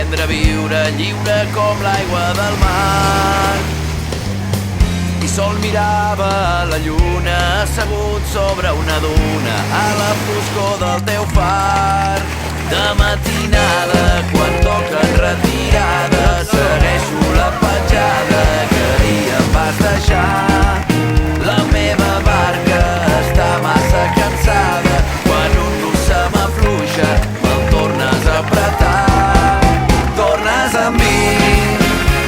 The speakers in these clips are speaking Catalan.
aprendre a viure lliure com l'aigua del mar. I sol mirava la lluna assegut sobre una duna a la foscor del teu far. De matinada, quan toquen retirada, segueixo la petjada que ahir em vas deixar. La meva barca està massa cansada, quan un nus se m'afluixa me'l tornes a apretar. Tornes a mi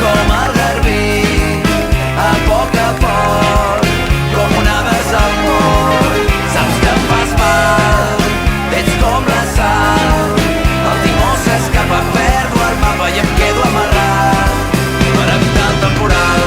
com el garbí, a poc, com una versa al món. Saps que em fas mal, ets com la sal, el timó s'escapa, perdo el mapa i em quedo amarrat per evitar el temporal.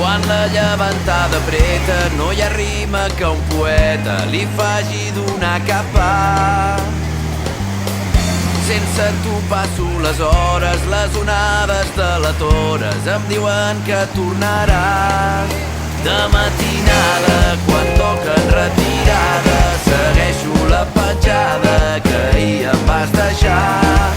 Quan la llevantada preta, no hi ha rima que un poeta li faci donar capar. Sense tu passo les hores, les onades delatores em diuen que tornaràs. De matinada, quan toquen retirada, segueixo la petjada que ahir em vas deixar.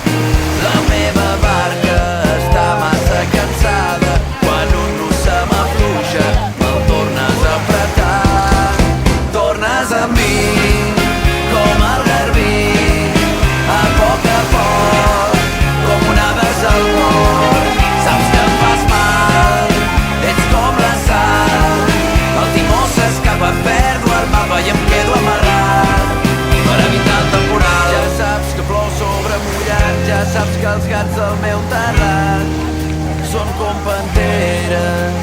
La meva barca està massa cansada, quan un nus se m'afluixa me'l tornes a apretar. Tornes a mi com el garbí, a poc, com una versa al món. Saps que em fas mal, ets com la sal, el timó s'escapa, perdo el mapa i em quedo amarrat per evitar el temporal. Ja saps que plou sobre mullat, ja saps que els gats del meu terrat són com panteres,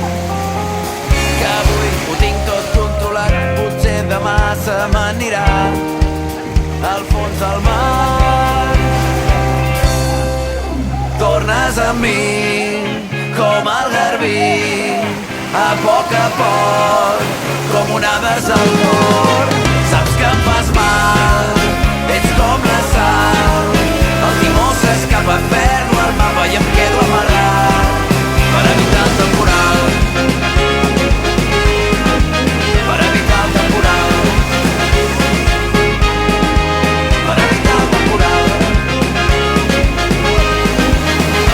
que avui ho tinc tot controlat, potser demà se m'anirà al fons del mar. Tornes a mi com el garbí, a poc, com una versa al món. Saps que em fas mal, ets com la sal, el timó s'escapa, perdo el mapa i em quedo amarrat per evitar el temporal. Per evitar el temporal. Per evitar el temporal.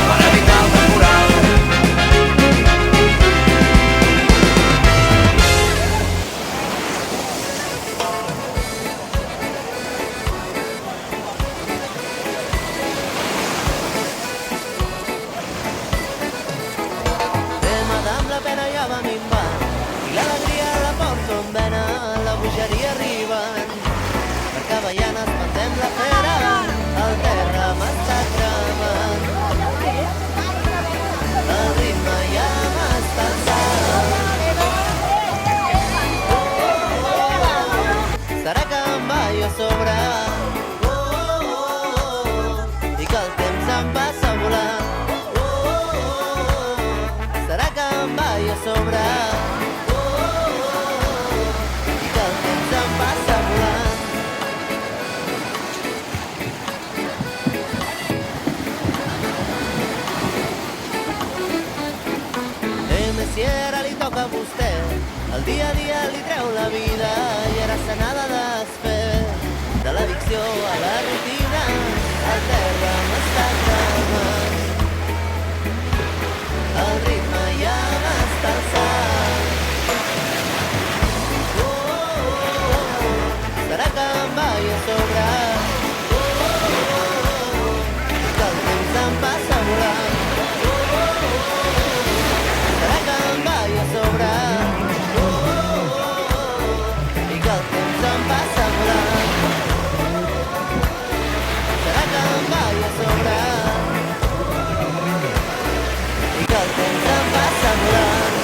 Per evitar el temporal. La pena ja va minvant i l'alegria la porto en vena, la bogeria arriben per Cavallanes, espantem la fera, el terra m'està cremant, el ritme ja m'està alçant. Serà que em vaig a sobre i que el temps em passa volant. Serà que em vaig a sobre i que el temps em passa volant. Si ara li toca a vostè, el dia a dia li treu la vida i ara se n'ha de desfer de l'addicció a la rutina. El terra m'està cremant, el ritme ja m'està alçant. Serà que em vaig a sobre i que el temps em passa volant. Serà que em vaig a sobre i que el temps em passa volant. Serà que em vaig a sobre i que el temps em passa volant.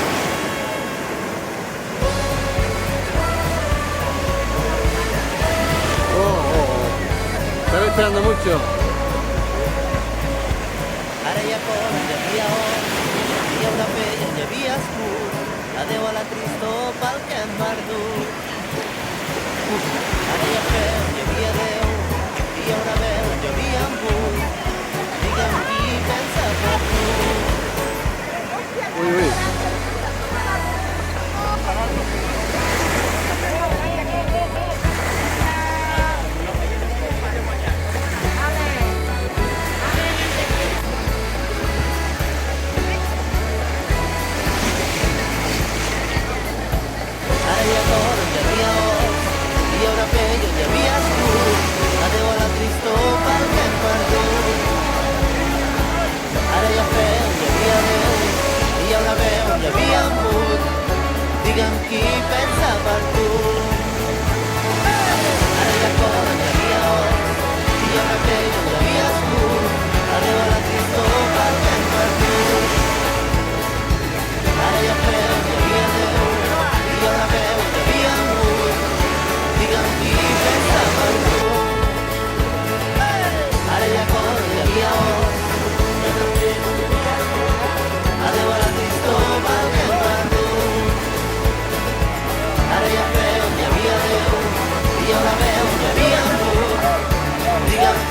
Estaba esperando mucho. Ara hi ha cor, hi havia or, hi haurà pell, hi havia escur. Adéu a la tristor pel que hem perdut. Ara hi ha fe, hi havia Déu, hi haurà veu, hi havia embut.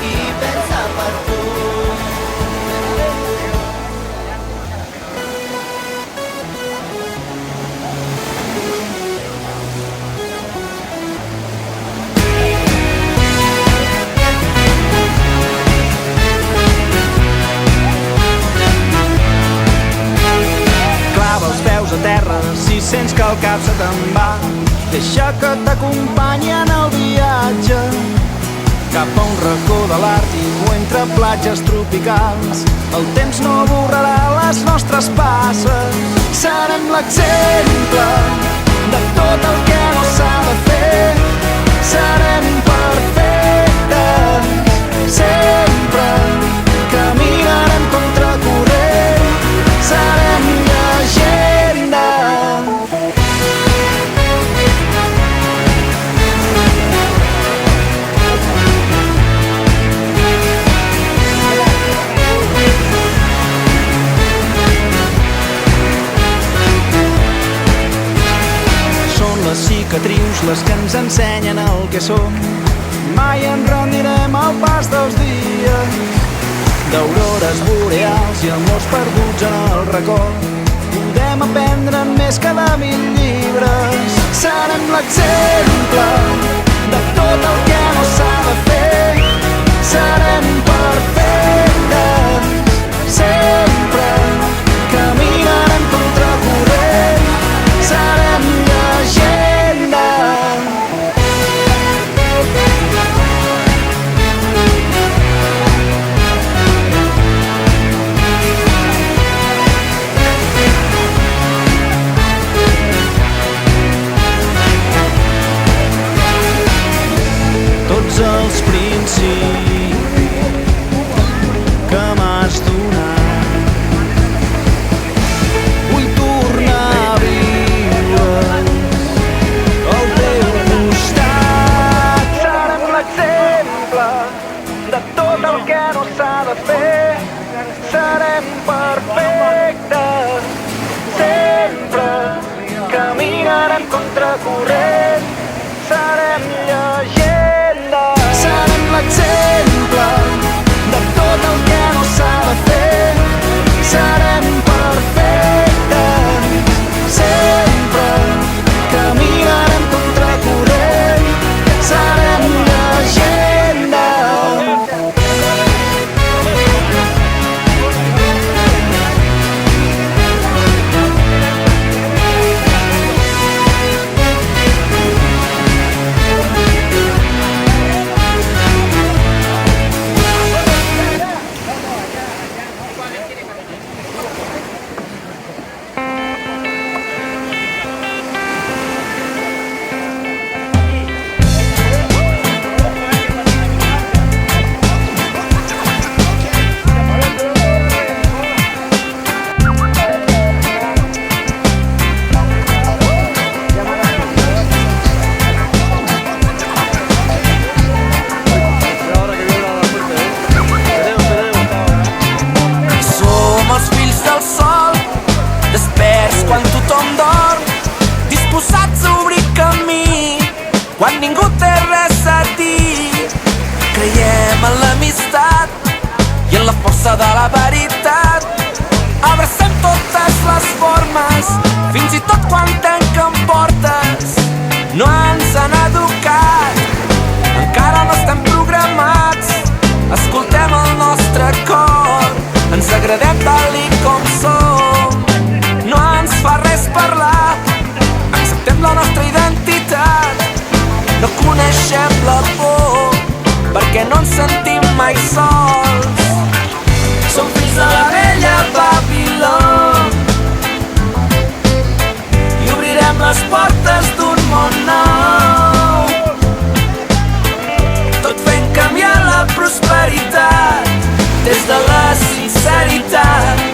y pensar per tu. Clava els peus a terra si sents que el cap se te'n va. Deixa que t'acompanyi en el viatge cap a un racó de l'Àrtic o entre platges tropicals. El temps no borrarà les nostres passes. Serem l'exemple de tot el que no s'ha de fer. Serem perfectes sempre. Caminarem contracorrent. Serem llegenda. Són les cicatrius les que ens ensenyen el que som. Mai ens rendirem al pas dels dies, d'aurores boreals i amors perduts en el record. Podem aprendre més que de 1000 llibres. Serem l'exemple de tot el que no s'ha de fer. Serem perfectes sempre. Caminarem contracorrent. Serem llegenda. Tots els principis que m'has donat vull tornar a viure al teu costat. Serem l'exemple de tot el que no s'ha de fer. Serem perfectes sempre. Caminarem contracorrent. Serem llegenda. Serem l'exemple de tot el que no s'ha de fer. Serem perfectes sempre. Caminarem contracorrent. Serem llegenda. Som els fills del sol, desperts quan tothom dorm, disposats a obrir camí quan ningú té res a dir. Creiem en l'amistat i en la força de la veritat. Abracem totes les formes, fins i tot quan tanquen portes. No ens han educat, encara no estem programats. Escoltem el nostre cor, ens agradem tal i com som. No ens fa res parlar, acceptem la nostra identitat. No coneixem la por, perquè no ens sentim mai sols. Som fills de la vella Babiló i obrirem les portes d'un món nou, tot fent canviar la prosperitat des de la sinceritat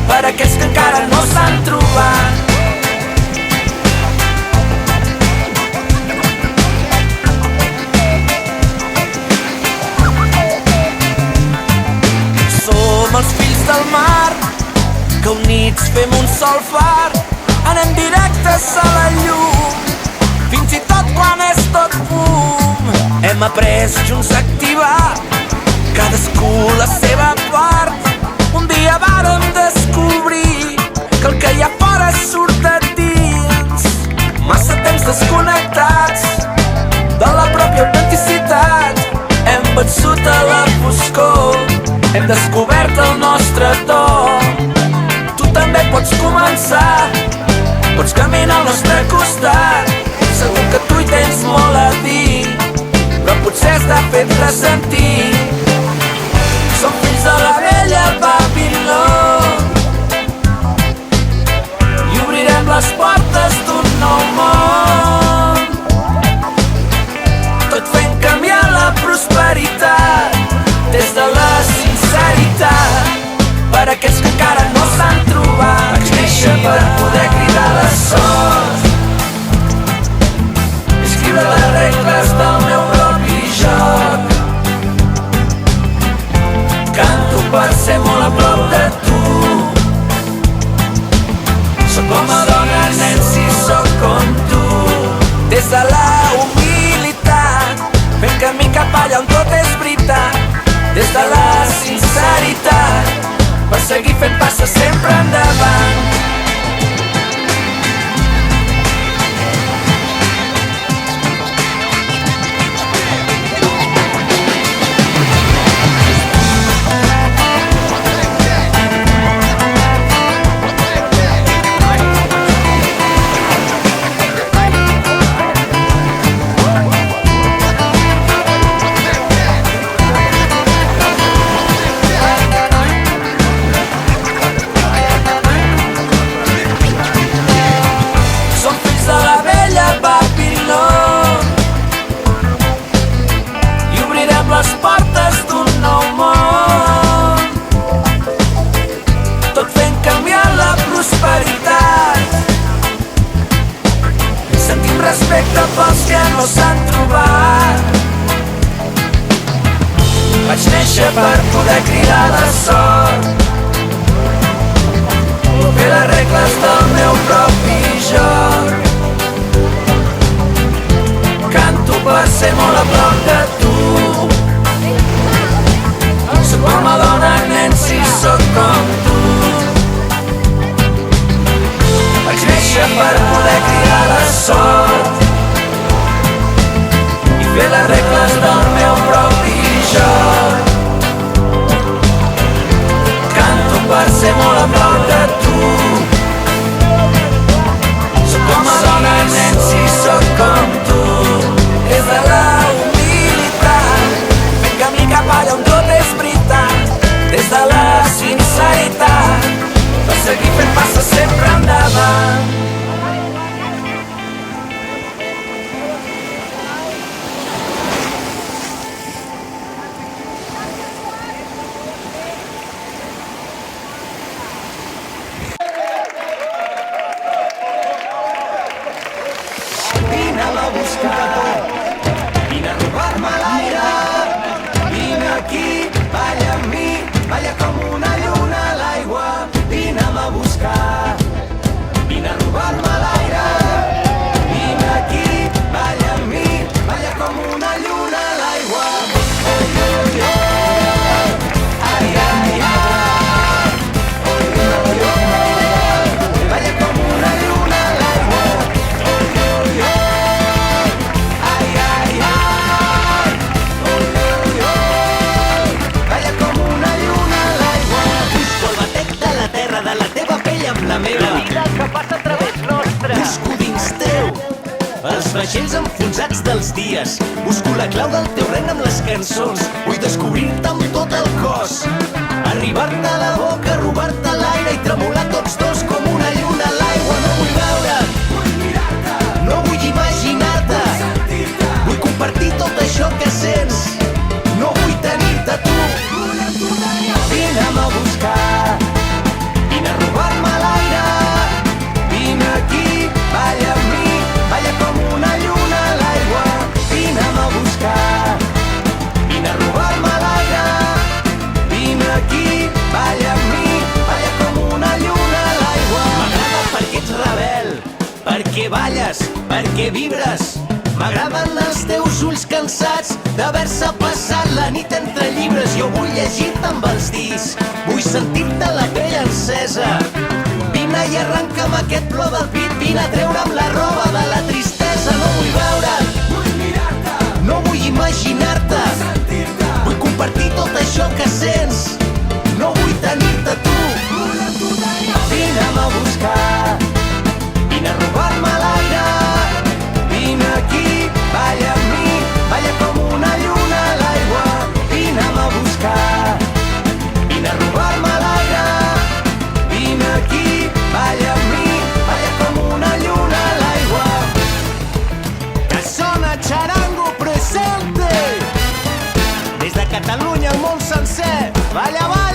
per a aquells que encara no s'han trobat. Som els fills del mar, que units fem un sol far. Anem directes a la llum, fins i tot quan és tot fum. Hem après junts a activar Hem descobert el nostre to. Tu també pots començar, pots caminar al nostre costat. Segur que tu hi tens molt a dir, però potser has de fer-te sentir. Som fills de la vella Babiló i obrirem les portes d'un nou món, tot fent canviar la prosperitat des de la sinceritat. Per aquells que encara no s'han trobat, vaig néixer per poder cridar la sort, escriure les regles del meu propi joc. Canto per ser molt a prop de tu. Soc com a dona, nen, si soc com tu. Des de la humilitat, fent camí cap allà on tot és veritat. Des de la sinceritat, per seguir fent passes sempre endavant. Les portes d'un nou món, tot fent canviar la prosperitat. Sentim respecte pels que no s'han trobat. Vaig néixer per poder cridar la sort, fer les regles del meu propi joc. Canto per ser molt a prop de tu. Soc com a dona, nen, si soc com tu. Vaig néixer per poder cridar la sort i fer les regles del meu propi joc. Canto per ser molt a prop de tu. Soc com a dona, nen, si soc com tu. Des de la humilitat, fent camí cap allà on tot és veritat. Des de la sinceritat, per seguir fent passes sempre endavant. Vine-la a buscar, vine a robar-me l'aire. Vine aquí, balla amb mi, balla com una lluna a l'aigua. Vine-me a buscar, vine a robar-me l'aire. Vine aquí, balla amb mi, balla com una lluna a l'aigua. Oi, oi, oi, ai, ai, ai. Oi, oi, oi, balla com una lluna a l'aigua. Oi, oi, oi, ai, ai, ai. Oi, oi, oi, balla com una lluna a l'aigua. Busco el batec de la terra, de la teva pell amb la meva. La vida que passa a través nostre. Busco dins teu els vaixells enfonsats dels dies. Busco la clau del teu regne amb les cançons. Vull descobrir-te amb tot el cos, arribar-te a la boca, robar-te l'aire i tremolar tots dos com una lluna a l'aigua. No vull veure't, vull mirar-te, no vull imaginar-te, vull compartir tot això que sents, no vull tenir-te tu. Vine'm a buscar, vine a robar-me l'aire. Vine aquí, balla amb mi, balla com una lluna a l'aigua. Vine'm a buscar, vine a robar-me l'aire. Vine aquí, balla amb mi, balla com una lluna a l'aigua. M'agrada perquè ets rebel, perquè balles, perquè vibres. M'agraden els teus ulls cansats d'haver-se passat la nit entre llibres. Jo vull llegir-te amb els dits, vull sentir-te la pell encesa. Vine i arrenca'm aquest plor del pit, vine a treure'm la roba de la tristesa. No vull veure't, vull mirar-te, no vull imaginar-te, vull compartir tot això que sents, Catalunya, el món sencer. Balla, balla!